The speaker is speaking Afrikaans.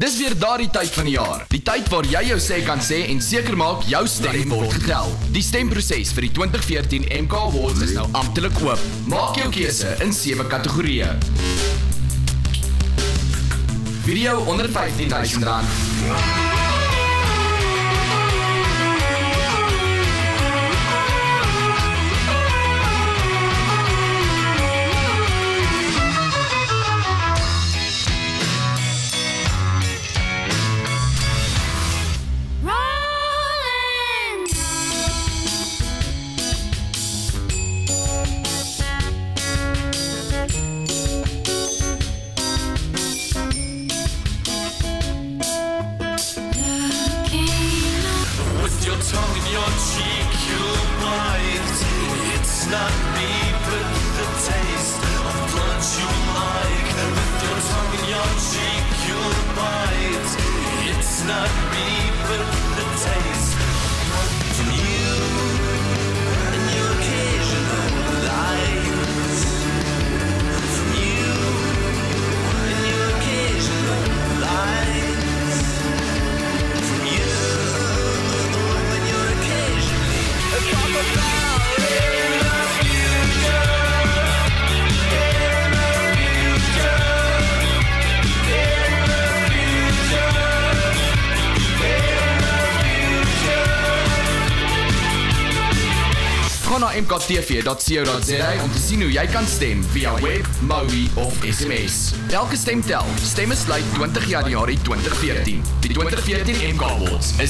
Dis weer daardie tyd van die jaar. Die tyd waar jy jou sê kan sê en seker maak jou stem word getel. Die stemproses vir die 2014 MK Awards is nou amptelik oop. Maak jou keuse in 7 kategorieë. Video onder R15,000. Tongue in your cheek, you'll bite. It's not me, but the taste of blood you like. With your tongue in your cheek, you'll bite. It's not me, but the taste of blood from you and your occasional lies. From you and your occasional lies. From you. Ga na mktv.co.za om te sien hoe jy kan stem via web, Mowi of SMS. Elke stem tel. Stemme sluit 20 Januarie 2014. Die 2014 MK Awards is